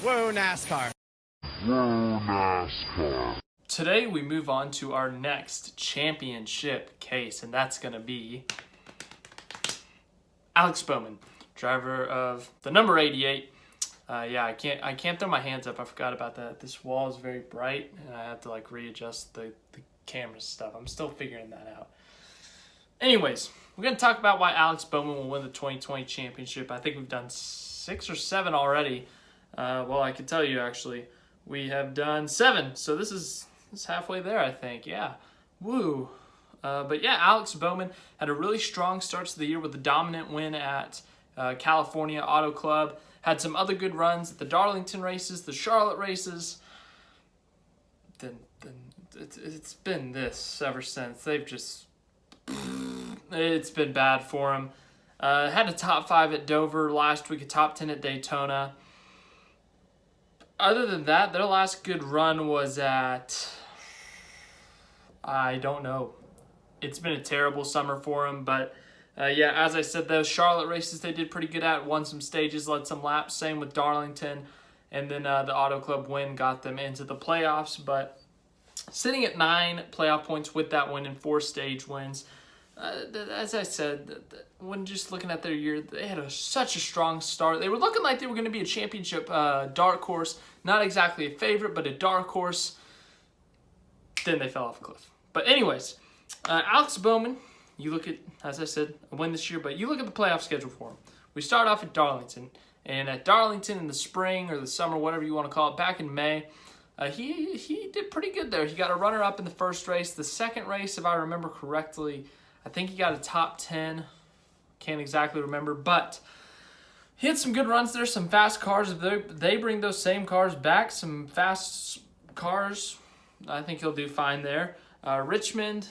Whoa, NASCAR. Whoa, NASCAR. Today we move on to our next championship case, and that's going to be Alex Bowman, driver of the number 88. I can't throw my hands up. I forgot about that. This wall is very bright, and I have to readjust the camera stuff. I'm still figuring that out. Anyways, we're going to talk about why Alex Bowman will win the 2020 championship. I think we've done 6 or 7 already. I can tell you actually, we have done 7. So this is halfway there, I think. Yeah. Woo. Alex Bowman had a really strong start to the year with a dominant win at California Auto Club. Had some other good runs at the Darlington races, the Charlotte races. Then it's been this ever since. It's been bad for him. Had a top 5 at Dover last week, a top 10 at Daytona. Other than that, their last good run was at, I don't know. It's been a terrible summer for him, but as I said, those Charlotte races they did pretty good at, won some stages, led some laps, same with Darlington, and then the Auto Club win got them into the playoffs, but sitting at 9 playoff points with that win and 4 stage wins. As I said, when just looking at their year, they had such a strong start. They were looking like they were going to be a championship dark horse, not exactly a favorite, but a dark horse. Then they fell off a cliff. But anyways, Alex Bowman, you look at, as I said, a win this year, but you look at the playoff schedule for him. We start off at Darlington, and at Darlington in the spring or the summer, whatever you want to call it, back in May, he did pretty good there. He got a runner-up in the first race. The second race, if I remember correctly, I think he got a top 10. Can't exactly remember, but he had some good runs there, some fast cars. If they bring those same cars back, some fast cars, I think he'll do fine there. Richmond,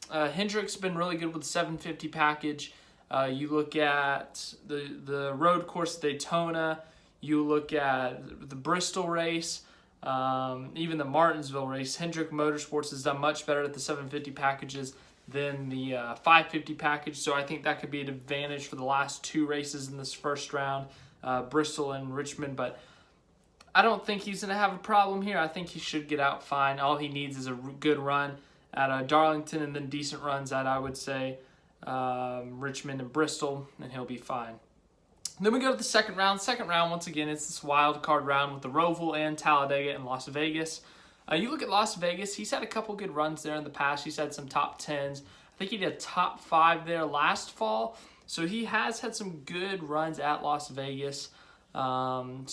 Hendrick's been really good with the 750 package. You look at the road course at Daytona. You look at the Bristol race, even the Martinsville race. Hendrick Motorsports has done much better at the 750 packages than the 550 package, so I think that could be an advantage for the last 2 races in this first round, Bristol and Richmond, but I don't think he's going to have a problem here. I think he should get out fine. All he needs is a good run at Darlington and then decent runs at, I would say, Richmond and Bristol, and he'll be fine. Then we go to the second round. Second round, once again, it's this wild card round with the Roval and Talladega and Las Vegas. You look at Las Vegas, he's had a couple good runs there in the past. He's had some top 10s. I think he did top 5 there last fall. So he has had some good runs at Las Vegas. And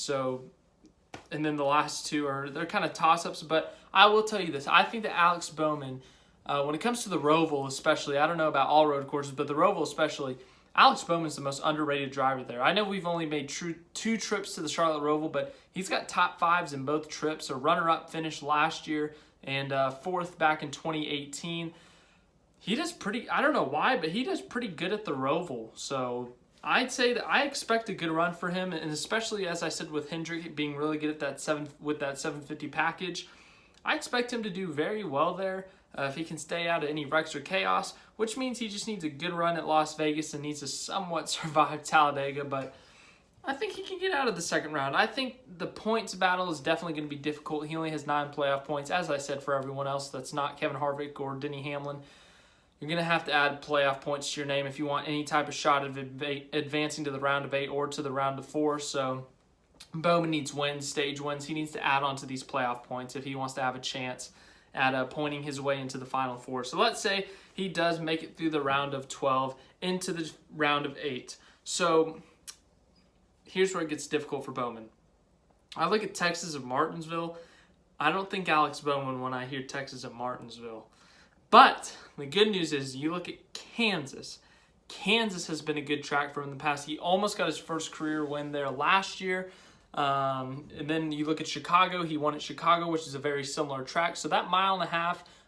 then the last 2 they're kind of toss-ups. But I will tell you this. I think that Alex Bowman, when it comes to the Roval especially, I don't know about all road courses, but the Roval especially, Alex Bowman's the most underrated driver there. I know we've only made 2 trips to the Charlotte Roval, but he's got top 5s in both trips. A runner-up finish last year and 4th back in 2018. He does pretty, I don't know why, but he does pretty good at the Roval. So I'd say that I expect a good run for him, and especially, as I said, with Hendrick being really good at that 750 package, I expect him to do very well there. If he can stay out of any wrecks or chaos, which means he just needs a good run at Las Vegas and needs to somewhat survive Talladega, but I think he can get out of the second round. I think the points battle is definitely going to be difficult. He only has 9 playoff points. As I said, for everyone else that's not Kevin Harvick or Denny Hamlin, you're going to have to add playoff points to your name if you want any type of shot of advancing to the round of 8 or to the round of 4, so Bowman needs wins, stage wins. He needs to add on to these playoff points if he wants to have a chance at pointing his way into the Final 4. So let's say he does make it through the round of 12 into the round of 8. So here's where it gets difficult for Bowman. I look at Texas at Martinsville. I don't think Alex Bowman when I hear Texas at Martinsville. But the good news is you look at Kansas. Kansas has been a good track for him in the past. He almost got his first career win there last year. And then you look at Chicago. He won at Chicago, which is a very similar track. So that 1.5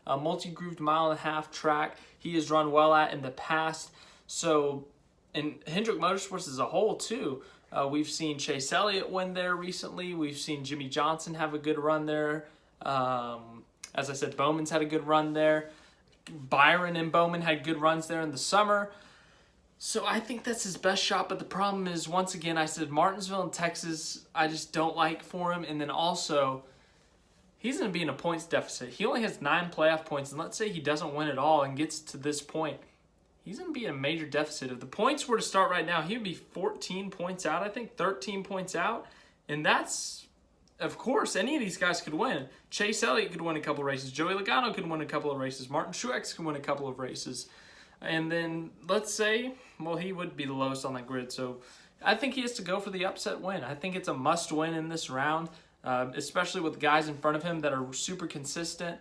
mile, multi-grooved 1.5 mile track, he has run well at in the past. So, and Hendrick Motorsports as a whole too. We've seen Chase Elliott win there recently. We've seen Jimmy Johnson have a good run there. As I said, Bowman's had a good run there. Byron and Bowman had good runs there in the summer. So I think that's his best shot, but the problem is, once again, I said Martinsville and Texas, I just don't like for him. And then also, he's going to be in a points deficit. He only has 9 playoff points, and let's say he doesn't win it all and gets to this point. He's going to be in a major deficit. If the points were to start right now, he would be 14 points out, I think, 13 points out. And that's, of course, any of these guys could win. Chase Elliott could win a couple of races. Joey Logano could win a couple of races. Martin Truex could win a couple of races. And then let's say, well, he would be the lowest on that grid. So I think he has to go for the upset win. I think it's a must win in this round, especially with guys in front of him that are super consistent.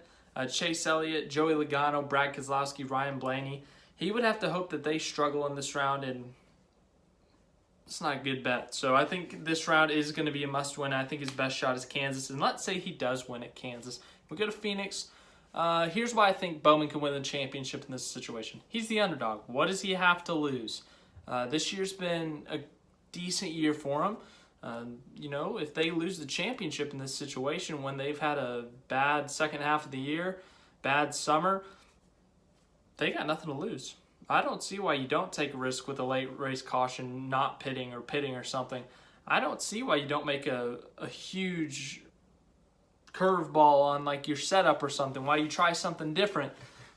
Chase Elliott, Joey Logano, Brad Keselowski, Ryan Blaney. He would have to hope that they struggle in this round, and it's not a good bet. So I think this round is going to be a must win. I think his best shot is Kansas. And let's say he does win at Kansas. We go to Phoenix. Here's why I think Bowman can win the championship in this situation. He's the underdog. What does he have to lose? This year's been a decent year for him. If they lose the championship in this situation when they've had a bad second half of the year, bad summer, they got nothing to lose. I don't see why you don't take a risk with a late race caution, not pitting or something. I don't see why you don't make a huge curveball on like your setup or something, why you try something different.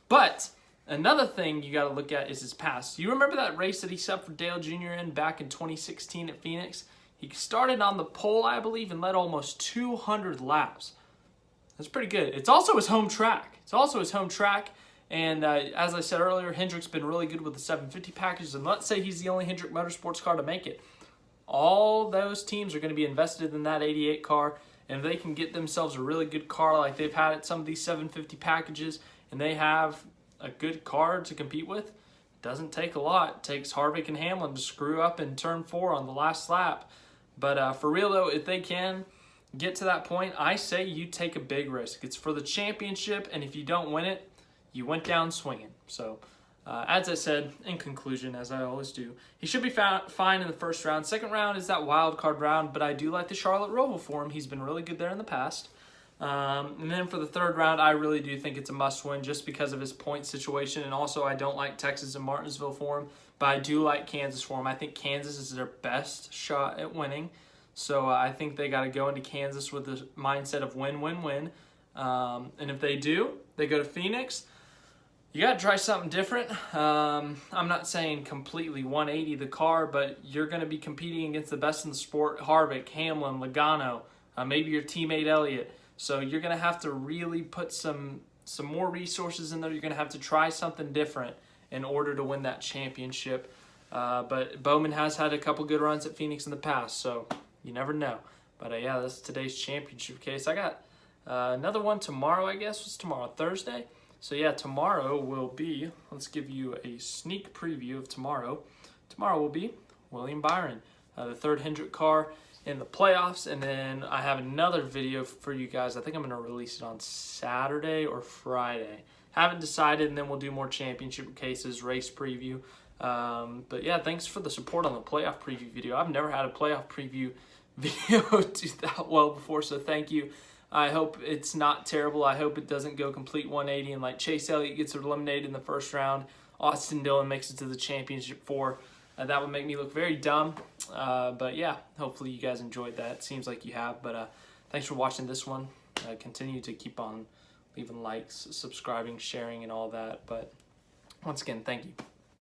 But another thing you got to look at is his past. You remember that race that he set for Dale Jr. in back in 2016 at Phoenix? He started on the pole, I believe, and led almost 200 laps. That's pretty good. It's also his home track. And as I said earlier, Hendrick's been really good with the 750 packages. And let's say he's the only Hendrick Motorsports car to make it. All those teams are going to be invested in that 88 car. And if they can get themselves a really good car like they've had at some of these 750 packages, and they have a good car to compete with, it doesn't take a lot. It takes Harvick and Hamlin to screw up in turn 4 on the last lap. But for real, though, if they can get to that point, I say you take a big risk. It's for the championship, and if you don't win it, you went down swinging. So, as I said, in conclusion, as I always do, he should be fine in the first round. Second round is that wild card round, but I do like the Charlotte Roval for him. He's been really good there in the past. And then for the third round, I really do think it's a must-win just because of his point situation, and also I don't like Texas and Martinsville for him, but I do like Kansas for him. I think Kansas is their best shot at winning, so I think they got to go into Kansas with the mindset of win, win, win. And if they do, they go to Phoenix. You got to try something different. I'm not saying completely 180 the car, but you're going to be competing against the best in the sport, Harvick, Hamlin, Logano, maybe your teammate Elliott. So you're going to have to really put some more resources in there. You're going to have to try something different in order to win that championship. But Bowman has had a couple good runs at Phoenix in the past, so you never know. But yeah, that's today's championship case. I got another one tomorrow, I guess. What's tomorrow? Thursday? So yeah, tomorrow will be, let's give you a sneak preview of tomorrow. Tomorrow will be William Byron, the third Hendrick car in the playoffs. And then I have another video for you guys. I think I'm going to release it on Saturday or Friday. Haven't decided, and then we'll do more championship cases, race preview. But yeah, thanks for the support on the playoff preview video. I've never had a playoff preview video do that well before, so thank you. I hope it's not terrible. I hope it doesn't go complete 180 and like Chase Elliott gets eliminated in the first round. Austin Dillon makes it to the championship 4. That would make me look very dumb. But yeah, hopefully you guys enjoyed that. It seems like you have. But thanks for watching this one. Continue to keep on leaving likes, subscribing, sharing, and all that. But once again, thank you.